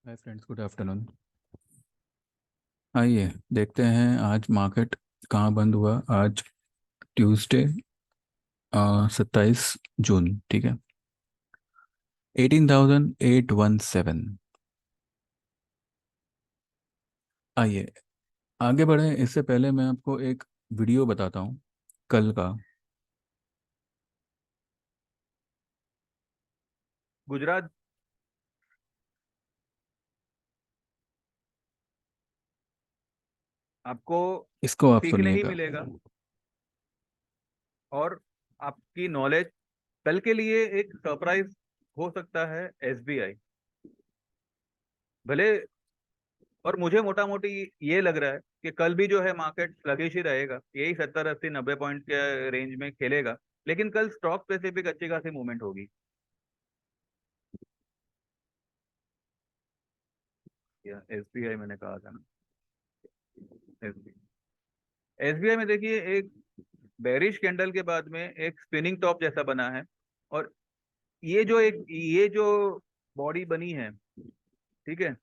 Hi friends, good afternoon. आइए देखते हैं आज मार्केट कहाँ बंद हुआ। आज ट्यूसडे 27 जून, ठीक है। 18,817। आइए आगे बढ़ें। इससे पहले मैं आपको एक वीडियो बताता हूँ कल का। गुजरात आपको इसको आप सीखने ही सुनिएगा। मिलेगा और आपकी नॉलेज कल के लिए एक सरप्राइज हो सकता है। एसबीआई भले, और मुझे मोटा मोटी ये लग रहा है कि कल भी जो है मार्केट sluggish ही रहेगा, यही 70 80 90 पॉइंट के रेंज में खेलेगा। लेकिन कल स्टॉक स्पेसिफिक अच्छी खासी मूवमेंट होगी। या एसबीआई मैंने कहा था ना। एसबीआई में देखिए, एक बेरिश कैंडल के बाद में एक स्पिनिंग टॉप जैसा बना है। और ये जो बॉडी बनी है, ठीक है।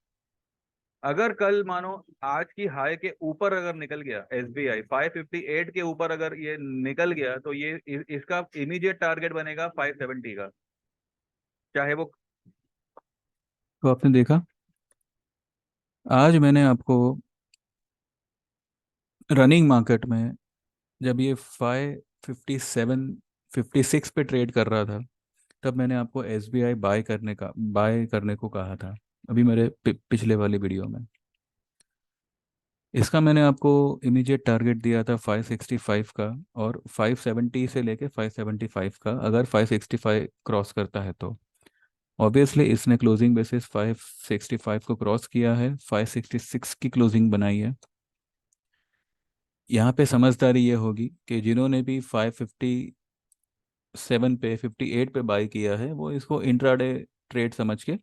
अगर कल मानो आज की हाई के ऊपर अगर निकल गया एसबीआई 558 के ऊपर, अगर ये निकल गया तो ये इसका इमीडिएट टारगेट बनेगा 570 का। चाहे वो तो आपने देखा, आज मैंने आपको रनिंग मार्केट में जब ये 557 56 पे ट्रेड कर रहा था, तब मैंने आपको एसबीआई बाय करने को कहा था। अभी मेरे पिछले वाली वीडियो में इसका मैंने आपको इमीडिएट टारगेट दिया था 565 का, और 570 से लेके 575 का। अगर 565 क्रॉस करता है तो ऑब्वियसली इसने क्लोजिंग बेसिस 565 को क्रॉस किया है, 566 की क्लोजिंग बनाई है। यहाँ पे समझदारी ये होगी कि जिन्होंने भी 557 पे 58 पे बाई किया है वो इसको इंट्राडे ट्रेड समझ के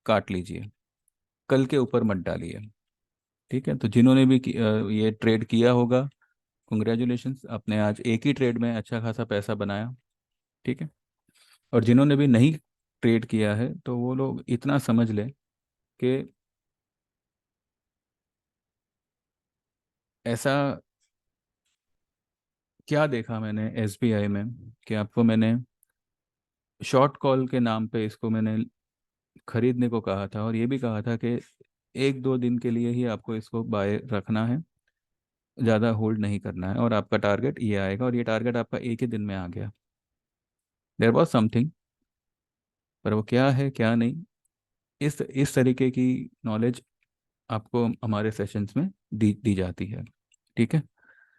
काट लीजिए, कल के ऊपर मत डालिए। ठीक है, तो जिन्होंने भी ये ट्रेड किया होगा, कंग्रेचुलेशंस, आपने आज एक ही ट्रेड में अच्छा खासा पैसा बनाया। ठीक है। और जिन्होंने भी नहीं ट्रेड किया है तो वो लोग इतना समझ लें कि ऐसा क्या देखा मैंने एसबीआई में कि आपको मैंने शॉर्ट कॉल के नाम पे इसको मैंने खरीदने को कहा था, और ये भी कहा था कि एक दो दिन के लिए ही आपको इसको बाय रखना है, ज़्यादा होल्ड नहीं करना है, और आपका टारगेट ये आएगा। और ये टारगेट आपका एक ही दिन में आ गया। देयर वॉज समथिंग, पर वो क्या है क्या नहीं, इस तरीके की नॉलेज आपको हमारे सेशंस में दी जाती है। ठीक है।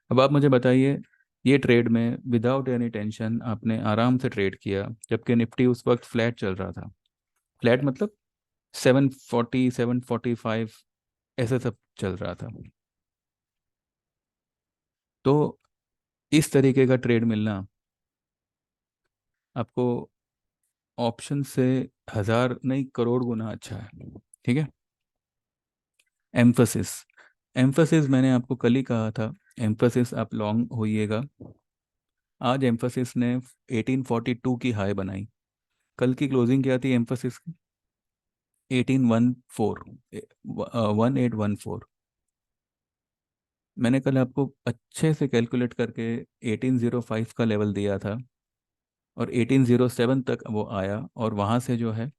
अब आप मुझे बताइए, ये ट्रेड में विदाउट एनी टेंशन आपने आराम से ट्रेड किया, जबकि निफ्टी उस वक्त फ्लैट चल रहा था। फ्लैट मतलब 740 745 ऐसे सब चल रहा था। तो इस तरीके का ट्रेड मिलना आपको ऑप्शन से हजार नहीं करोड़ गुना अच्छा है। ठीक है। एम्फोसिस, एम्फोसिस मैंने आपको कल ही कहा था, एम्फोसिस आप लॉन्ग होइएगा। आज एम्फोसिस ने 1842 की हाई बनाई। कल की क्लोजिंग क्या थी एम्फोसिस की? 1814, 1814। मैंने कल आपको अच्छे से कैलकुलेट करके 1805 का लेवल दिया था, और 1807 तक वो आया, और वहाँ से जो है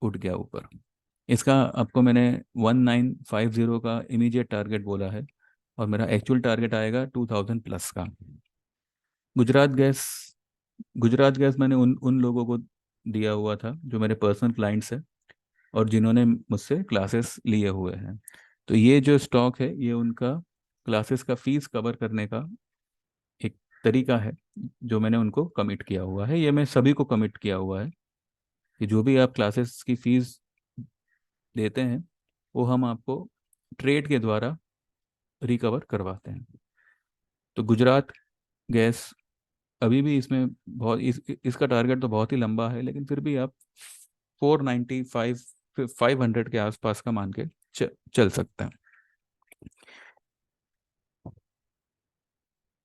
उठ गया ऊपर। इसका आपको मैंने 1950 का इमीडिएट टारगेट बोला है, और मेरा एक्चुअल टारगेट आएगा 2000 प्लस का। गुजरात गैस, गुजरात गैस मैंने उन उन लोगों को दिया हुआ था जो मेरे पर्सनल क्लाइंट्स हैं और जिन्होंने मुझसे क्लासेस लिए हुए हैं। तो ये जो स्टॉक है ये उनका क्लासेस का फीस कवर करने का एक तरीका है, जो मैंने उनको कमिट किया हुआ है। ये मैं सभी को कमिट किया हुआ है कि जो भी आप क्लासेस की फीस देते हैं वो हम आपको ट्रेड के द्वारा रिकवर करवाते हैं। तो गुजरात गैस अभी भी इसमें बहुत इसका टारगेट तो बहुत ही लंबा है, लेकिन फिर भी आप 495 500 के आसपास का मान के चल सकते हैं।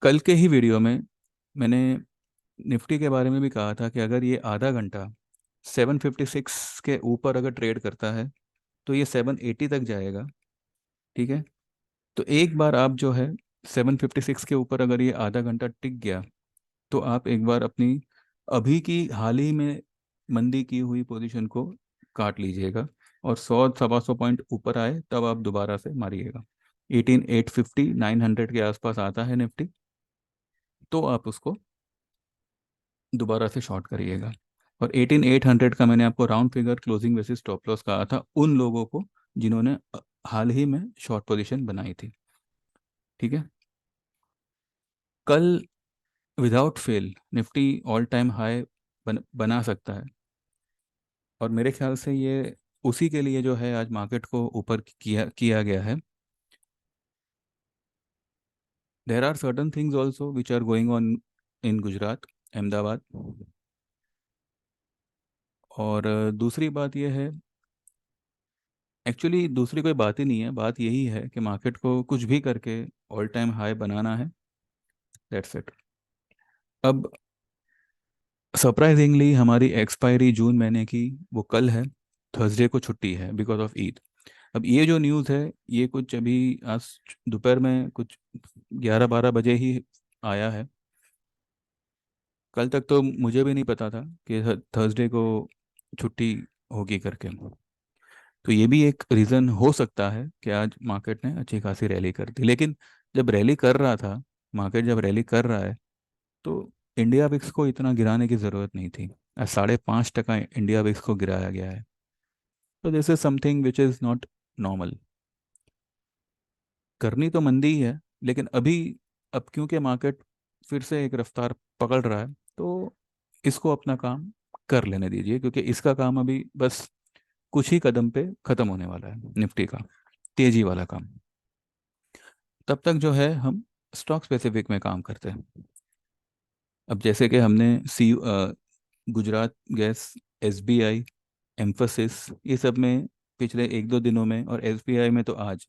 कल के ही वीडियो में मैंने निफ्टी के बारे में भी कहा था कि अगर ये आधा घंटा 756 के ऊपर अगर ट्रेड करता है तो ये 780 तक जाएगा। ठीक है, तो एक बार आप जो है 756 के ऊपर अगर ये आधा घंटा टिक गया, तो आप एक बार अपनी अभी की हाल ही में मंदी की हुई पोजीशन को काट लीजिएगा, और 100 सवा 100 पॉइंट ऊपर आए तब आप दोबारा से मारिएगा। 18850 900 के आसपास आता है निफ्टी, तो आप उसको दोबारा से शॉर्ट करिएगा। और 18800 का मैंने आपको round figure closing basis stop loss कहा था उन लोगों को जिन्होंने हाल ही में शॉर्ट पोजीशन बनाई थी। ठीक है, कल without fail Nifty all time high बना सकता है, और मेरे ख्याल से ये उसी के लिए जो है आज मार्केट को ऊपर किया किया गया है। There are certain things also which are going on in Gujarat, Ahmedabad. और दूसरी बात यह है, एक्चुअली दूसरी कोई बात ही नहीं है, बात यही है कि मार्केट को कुछ भी करके ऑल टाइम हाई बनाना है, दैट्स इट। अब सरप्राइजिंगली हमारी एक्सपायरी जून महीने की वो कल है, थर्सडे को छुट्टी है बिकॉज ऑफ ईद। अब ये जो न्यूज़ है ये कुछ अभी आज दोपहर में कुछ 11-12 बजे ही आया है। कल तक तो मुझे भी नहीं पता था कि थर्सडे को छुट्टी होगी करके। तो ये भी एक रीज़न हो सकता है कि आज मार्केट ने अच्छी खासी रैली कर दी, लेकिन जब रैली कर रहा था, मार्केट जब रैली कर रहा है, तो इंडिया विक्स को इतना गिराने की ज़रूरत नहीं थी। आज 5.5% इंडिया विक्स को गिराया गया है। तो this is something which is not normal. करनी तो मंदी ही है, लेकिन अभी अब क्योंकि मार्केट फिर से एक रफ्तार पकड़ रहा है, तो इसको अपना काम कर लेने दीजिए, क्योंकि इसका काम अभी बस कुछ ही कदम पे ख़त्म होने वाला है निफ्टी का, तेजी वाला काम। तब तक जो है हम स्टॉक स्पेसिफिक में काम करते हैं। अब जैसे कि हमने गुजरात गैस, एसबीआई, एम्फोसिस, ये सब में पिछले 1-2 दिनों में, और एसबीआई में तो आज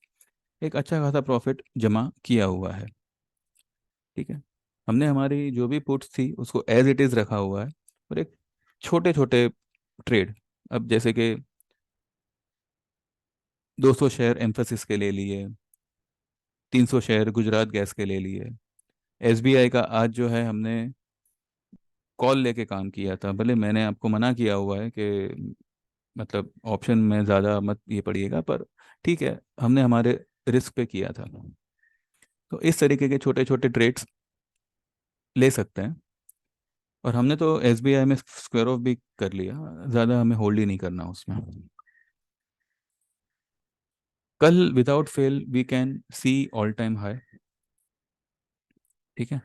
एक अच्छा खासा प्रॉफिट जमा किया हुआ है। ठीक है, हमने हमारी जो भी पुट्स थी उसको एज इट इज़ रखा हुआ है, और एक छोटे छोटे ट्रेड, अब जैसे कि 200 शेयर एम्फोसिस के ले लिए, 300 शेयर गुजरात गैस के ले लिए। एसबीआई का आज जो है हमने कॉल लेके काम किया था, भले मैंने आपको मना किया हुआ है कि मतलब ऑप्शन में ज़्यादा मत ये पड़िएगा, पर ठीक है, हमने हमारे रिस्क पे किया था। तो इस तरीके के छोटे छोटे ट्रेड्स ले सकते हैं, और हमने तो एसबीआई में स्क्वायर ऑफ भी कर लिया, ज़्यादा हमें होल्ड ही नहीं करना उसमें। कल without fail we can see all time high. ठीक है,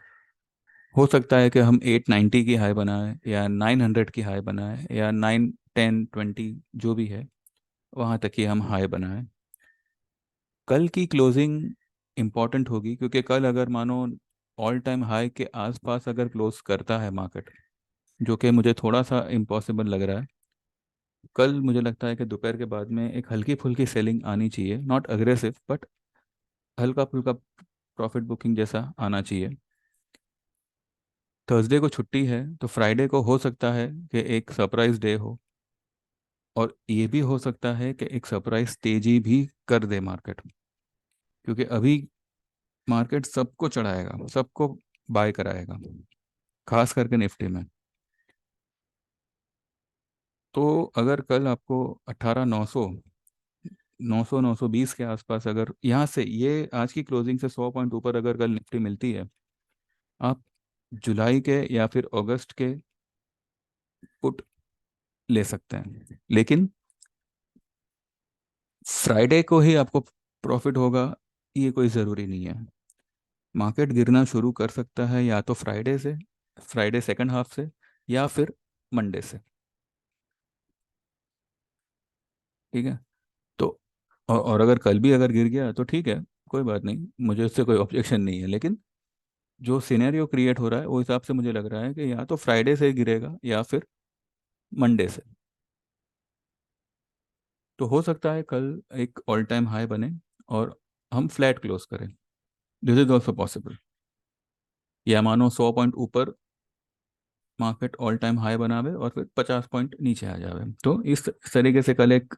हो सकता है कि हम 890 की हाई बनाए, या 900 की हाई बनाए, या 9, 10, 20 जो भी है वहाँ तक ही हम हाई बनाए। कल की क्लोजिंग इम्पॉर्टेंट होगी, क्योंकि कल अगर मानो ऑल टाइम हाई के आसपास अगर क्लोज करता है मार्केट, जो कि मुझे थोड़ा सा इम्पॉसिबल लग रहा है, कल मुझे लगता है कि दोपहर के बाद में एक हल्की फुल्की सेलिंग आनी चाहिए, नॉट अग्रेसिव बट हल्का फुल्का प्रॉफिट बुकिंग जैसा आना चाहिए। थर्सडे को छुट्टी है, तो फ्राइडे को हो सकता है कि एक सरप्राइज डे हो, और ये भी हो सकता है कि एक सरप्राइज तेजी भी कर दे मार्केट, क्योंकि अभी मार्केट सबको चढ़ाएगा, सबको बाय कराएगा, खास करके निफ्टी में। तो अगर कल आपको 18 900 900 920 के आसपास अगर यहाँ से ये आज की क्लोजिंग से 100 पॉइंट ऊपर अगर कल निफ्टी मिलती है, आप जुलाई के या फिर अगस्त के पुट ले सकते हैं, लेकिन फ्राइडे को ही आपको प्रॉफिट होगा ये कोई ज़रूरी नहीं है। मार्केट गिरना शुरू कर सकता है या तो फ्राइडे से, फ्राइडे सेकंड हाफ से, या फिर मंडे से। ठीक है, तो और अगर कल भी अगर गिर गया तो ठीक है, कोई बात नहीं, मुझे उससे कोई ऑब्जेक्शन नहीं है, लेकिन जो सिनेरियो क्रिएट हो रहा है वो हिसाब से मुझे लग रहा है कि या तो फ्राइडे से गिरेगा या फिर मंडे से। तो हो सकता है कल एक ऑल टाइम हाई बने और हम फ्लैट क्लोज करें, दिस इज ऑल्सो पॉसिबल। या मानो 100 पॉइंट ऊपर मार्केट ऑल टाइम हाई बनावे और फिर 50 पॉइंट नीचे आ जावे, तो इस तरीके से कल एक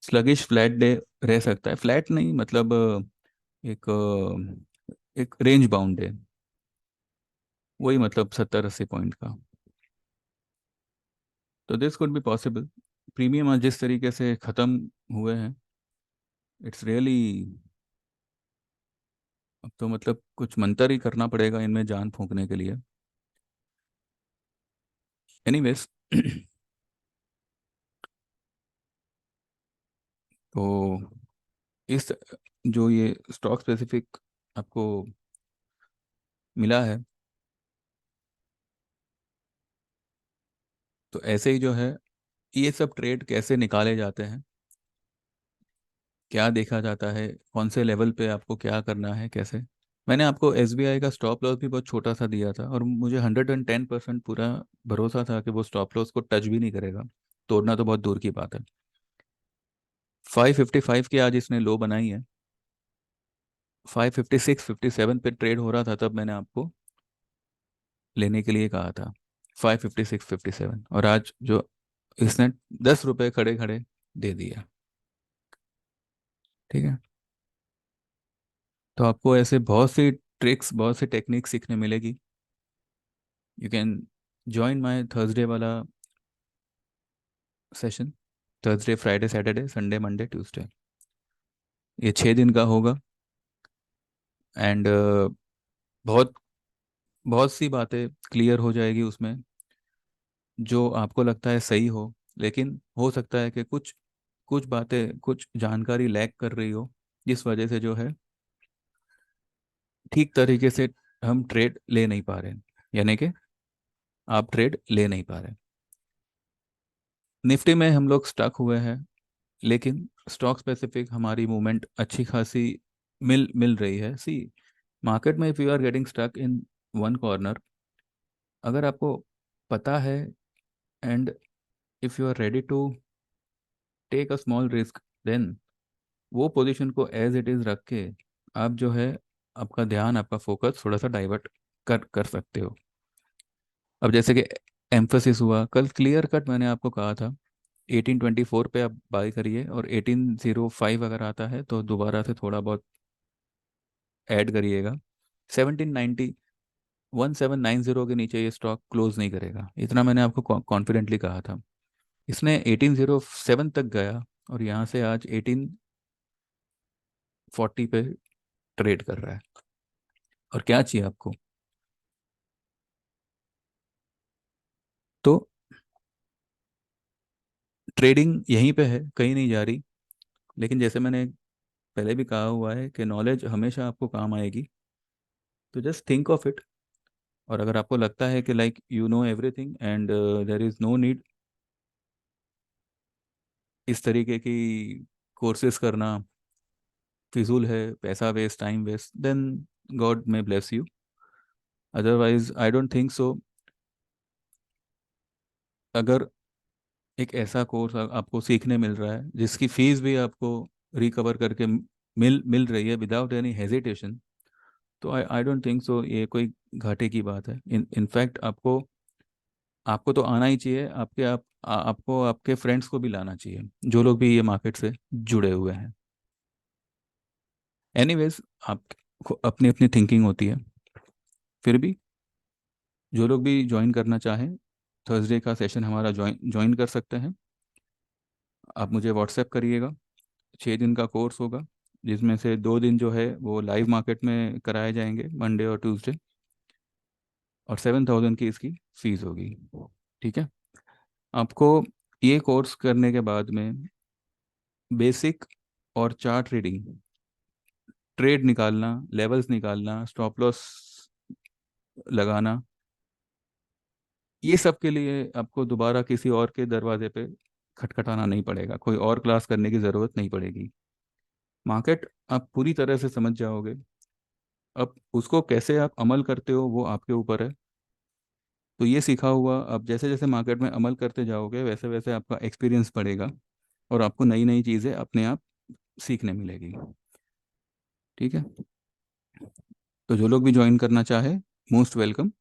स्लगिश फ्लैट डे रह सकता है, फ्लैट नहीं मतलब एक एक रेंज बाउंड है, वही मतलब 70-80 पॉइंट का। तो this could be possible. Premium आज जिस तरीके से ख़त्म हुए हैं, इट्स रियली, अब तो मतलब कुछ मंतर ही करना पड़ेगा इनमें जान फूंकने के लिए। एनीवेज तो इस जो ये स्टॉक स्पेसिफिक आपको मिला है, तो ऐसे ही जो है ये सब ट्रेड कैसे निकाले जाते हैं, क्या देखा जाता है, कौन से लेवल पे आपको क्या करना है, कैसे। मैंने आपको एसबीआई का स्टॉप लॉस भी बहुत छोटा सा दिया था, और मुझे 110% पूरा भरोसा था कि वो स्टॉप लॉस को टच भी नहीं करेगा, तोड़ना तो बहुत दूर की बात है। 555 की आज इसने लो बनाई है, 556-57 पे ट्रेड हो रहा था तब मैंने आपको लेने के लिए कहा था, 556-57, और आज जो इसने 10 रुपए खड़े खड़े दे दिया। ठीक है, तो आपको ऐसे बहुत सी ट्रिक्स, बहुत सी टेक्निक सीखने मिलेगी। You can join my Thursday वाला session, Thursday Friday Saturday Sunday Monday Tuesday, ये 6 दिन का होगा। एंड बहुत बहुत सी बातें क्लियर हो जाएगी उसमें, जो आपको लगता है सही हो, लेकिन हो सकता है कि कुछ कुछ बातें, कुछ जानकारी लैक कर रही हो, जिस वजह से जो है ठीक तरीके से हम ट्रेड ले नहीं पा रहे हैं, यानी कि आप ट्रेड ले नहीं पा रहे। निफ्टी में हम लोग स्टक हुए हैं, लेकिन स्टॉक स्पेसिफिक हमारी मूवमेंट अच्छी खासी मिल मिल रही है। सी, मार्केट में if you are getting stuck in one corner, अगर आपको पता है, and if you are ready to take a small risk, then वो पोजीशन को एज इट इज़ रख के आप जो है आपका ध्यान, आपका फोकस थोड़ा सा डाइवर्ट कर कर सकते हो। अब जैसे कि एम्फोसिस हुआ, कल क्लियर कट मैंने आपको कहा था 1824 पे आप बाई करिए, और 1805 अगर आता है तो दोबारा से थोड़ा बहुत ऐड करिएगा। 1790, 1790 के नीचे ये स्टॉक क्लोज नहीं करेगा, इतना मैंने आपको कॉन्फिडेंटली कहा था। इसने 1807 तक गया, और यहाँ से आज 1840 पे ट्रेड कर रहा है। और क्या चाहिए आपको? तो ट्रेडिंग यहीं पे है, कहीं नहीं जा रही। लेकिन जैसे मैंने पहले भी कहा हुआ है कि नॉलेज हमेशा आपको काम आएगी, तो जस्ट थिंक ऑफ इट। और अगर आपको लगता है कि like you know everything and there is no need इस तरीके की कोर्सेज करना, फिजूल है, पैसा waste, time waste, then God may bless you, otherwise I don't think so. अगर एक ऐसा कोर्स आपको सीखने मिल रहा है जिसकी फीस भी आपको रिकवर करके मिल मिल रही है विदाउट एनी हेजिटेशन, तो आई आई डोंट थिंक सो ये कोई घाटे की बात है। इनफैक्ट आपको आपको तो आना ही चाहिए, आपको आपके फ्रेंड्स को भी लाना चाहिए, जो लोग भी ये मार्केट से जुड़े हुए हैं। एनीवेज, आपको अपनी अपनी थिंकिंग होती है, फिर भी जो लोग भी ज्वाइन करना चाहें, थर्सडे का सेशन हमारा ज्वाइन ज्वाइन कर सकते हैं। आप मुझे व्हाट्सएप करिएगा। 6 दिन का कोर्स होगा, जिसमें से 2 दिन जो है वो लाइव मार्केट में कराए जाएंगे, मंडे और ट्यूसडे, और 7,000 की इसकी फीस होगी। ठीक है, आपको ये कोर्स करने के बाद में बेसिक और चार्ट रीडिंग, ट्रेड निकालना, लेवल्स निकालना, स्टॉप लॉस लगाना, ये सब के लिए आपको दोबारा किसी और के दरवाजे पे खटखटाना नहीं पड़ेगा, कोई और क्लास करने की ज़रूरत नहीं पड़ेगी। मार्केट आप पूरी तरह से समझ जाओगे। अब उसको कैसे आप अमल करते हो वो आपके ऊपर है। तो ये सीखा हुआ अब जैसे जैसे मार्केट में अमल करते जाओगे, वैसे वैसे आपका एक्सपीरियंस बढ़ेगा, और आपको नई नई चीज़ें अपने आप सीखने मिलेगी। ठीक है, तो जो लोग भी ज्वाइन करना चाहे, मोस्ट वेलकम।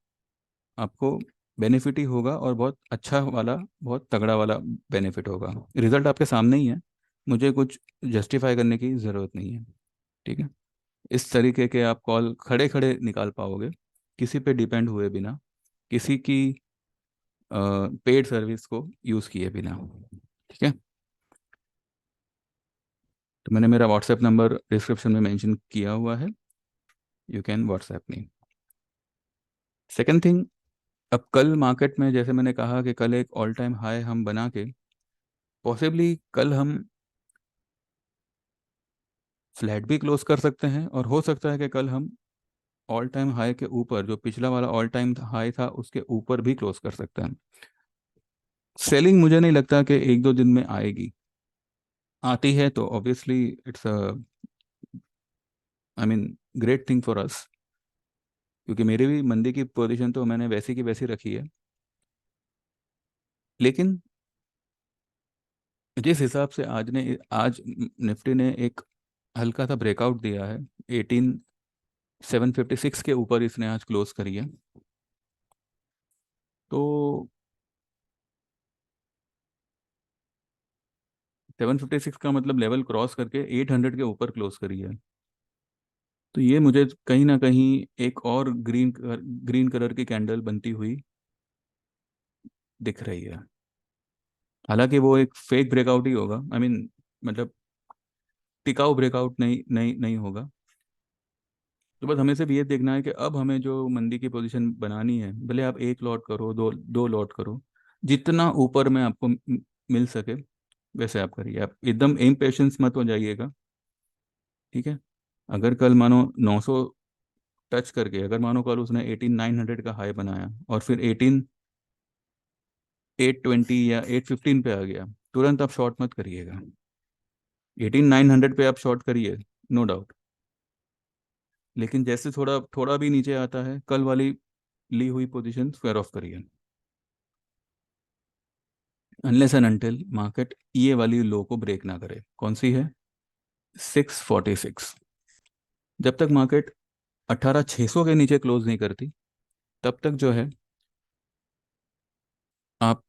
आपको बेनिफिट ही होगा, और बहुत अच्छा वाला, बहुत तगड़ा वाला बेनिफिट होगा। रिजल्ट आपके सामने ही है। मुझे कुछ जस्टिफाई करने की ज़रूरत नहीं है। ठीक है। इस तरीके के आप कॉल खड़े खड़े निकाल पाओगे, किसी पे डिपेंड हुए बिना, किसी की पेड सर्विस को यूज़ किए बिना। ठीक है। तो मैंने मेरा व्हाट्सएप नंबर डिस्क्रिप्शन में मेंशन किया हुआ है, you can WhatsApp me. Second thing, अब कल मार्केट में जैसे मैंने कहा कि कल एक ऑल टाइम हाई हम बना के पॉसिबली कल हम फ्लैट भी क्लोज कर सकते हैं, और हो सकता है कि कल हम ऑल टाइम हाई के ऊपर, जो पिछला वाला ऑल टाइम हाई था उसके ऊपर भी क्लोज कर सकते हैं। सेलिंग मुझे नहीं लगता कि एक दो दिन में आएगी। आती है तो obviously it's a, I mean, great thing for us, क्योंकि मेरी भी मंदी की पोजीशन तो मैंने वैसी की वैसी रखी है। लेकिन जिस हिसाब से आज निफ्टी ने एक हल्का सा ब्रेकआउट दिया है, 18,756 के ऊपर इसने आज क्लोज करी है, तो 756 का मतलब लेवल क्रॉस करके 800 के ऊपर क्लोज करी है। तो ये मुझे कहीं ना कहीं एक और ग्रीन कलर की कैंडल बनती हुई दिख रही है। हालांकि वो एक फेक ब्रेकआउट ही होगा, आई मीन, मतलब टिकाऊ ब्रेकआउट नहीं होगा। तो बस हमें सिर्फ ये देखना है कि अब हमें जो मंदी की पोजीशन बनानी है, भले आप एक लॉट करो, दो दो लॉट करो, जितना ऊपर में आपको मिल सके वैसे आप करिए। आप एकदम इम्पेशंस मत हो जाइएगा। ठीक है। अगर कल मानो 900 टच करके, अगर मानो कल उसने 18,900 का हाई बनाया और फिर 18,820 या 815 पे आ गया, तुरंत आप शॉर्ट मत करिएगा। 18,900 पे आप शॉर्ट करिए, नो डाउट। लेकिन जैसे थोड़ा थोड़ा भी नीचे आता है, कल वाली ली हुई पोजीशन स्क्वायर ऑफ करिए, अनलेस एंड अनटिल मार्केट ये वाली लो को ब्रेक ना करे। कौन सी है? 646। जब तक मार्केट 18,600 के नीचे क्लोज नहीं करती, तब तक जो है आप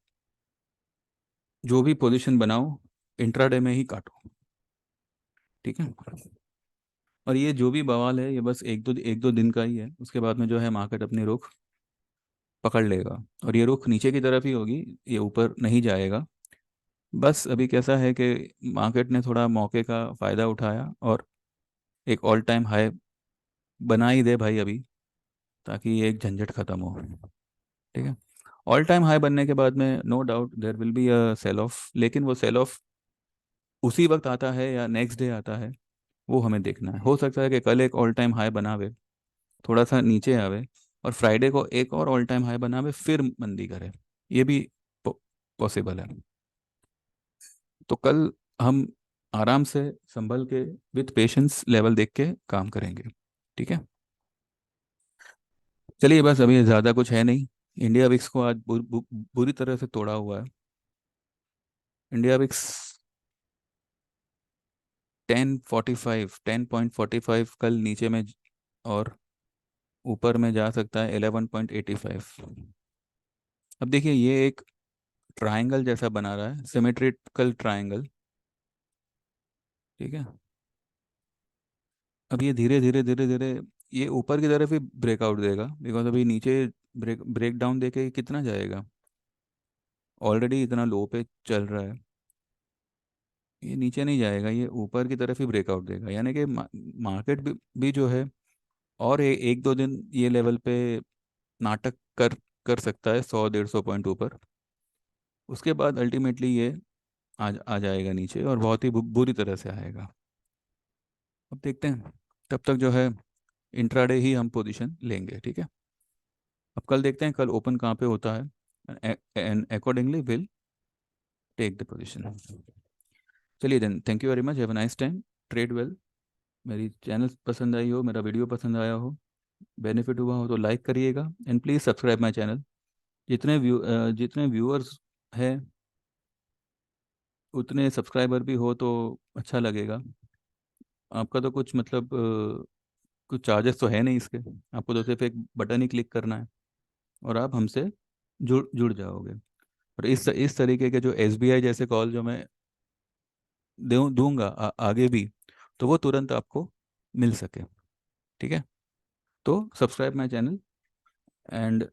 जो भी पोजीशन बनाओ इंट्राडे में ही काटो। ठीक है। और ये जो भी बवाल है, ये बस एक दो दिन का ही है, उसके बाद में जो है मार्केट अपनी रुख पकड़ लेगा, और ये रुख नीचे की तरफ ही होगी, ये ऊपर नहीं जाएगा। बस अभी कैसा है कि मार्केट ने थोड़ा मौके का फ़ायदा उठाया और एक ऑल टाइम हाई बना ही दे भाई अभी, ताकि ये एक झंझट खत्म हो। ठीक है। ऑल टाइम हाई बनने के बाद में no doubt there will be a sell off, लेकिन वो सेल ऑफ उसी वक्त आता है या नेक्स्ट डे आता है, वो हमें देखना है। हो सकता है कि कल एक ऑल टाइम हाई बनावे, थोड़ा सा नीचे आवे, और फ्राइडे को एक और ऑल टाइम हाई बनावे, फिर मंदी करे। ये भी पॉसिबल है। तो कल हम आराम से संभल के, विथ पेशेंस लेवल देख के काम करेंगे। ठीक है। चलिए, बस अभी ज़्यादा कुछ है नहीं। इंडिया विक्स को आज बुरी तरह से तोड़ा हुआ है। इंडिया विक्स 10.45 कल नीचे में और ऊपर में जा सकता है 11.85। अब देखिए, ये एक ट्रायंगल जैसा बना रहा है, सिमेट्रिकल ट्रायंगल। ठीक है। अब ये धीरे धीरे धीरे धीरे ये ऊपर की तरफ ही ब्रेकआउट देगा, बिकॉज अभी नीचे ब्रेक डाउन देके कितना जाएगा, ऑलरेडी इतना लो पे चल रहा है। ये नीचे नहीं जाएगा, ये ऊपर की तरफ ही ब्रेकआउट देगा, यानी कि मार्केट भी जो है, और एक दो दिन ये लेवल पे नाटक कर सकता है, 100 150 पॉइंट ऊपर। उसके बाद अल्टीमेटली ये आ जाएगा नीचे, और बहुत ही बुरी तरह से आएगा। अब देखते हैं, तब तक जो है इंट्राडे ही हम पोजीशन लेंगे। ठीक है। अब कल देखते हैं कल ओपन कहाँ पे होता है, and accordingly will take the position. चलिए then, thank you very much, have a nice time, trade well. मेरी चैनल पसंद आई हो, मेरा वीडियो पसंद आया हो, बेनिफिट हुआ हो, तो लाइक करिएगा, and please subscribe my channel. जितने व्यूअर्स हैं उतने सब्सक्राइबर भी हो तो अच्छा लगेगा। आपका तो कुछ मतलब कुछ चार्जेस तो है नहीं इसके, आपको तो सिर्फ एक बटन ही क्लिक करना है और आप हमसे जुड़ जुड़ जाओगे। और इस तरीके के जो एसबीआई जैसे कॉल जो मैं दूंगा आगे भी, तो वो तुरंत आपको मिल सके। ठीक है, तो subscribe my channel and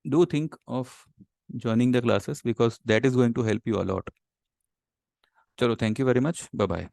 do think of joining the classes because that is going to help you a lot. चलो, thank you very much, bye bye.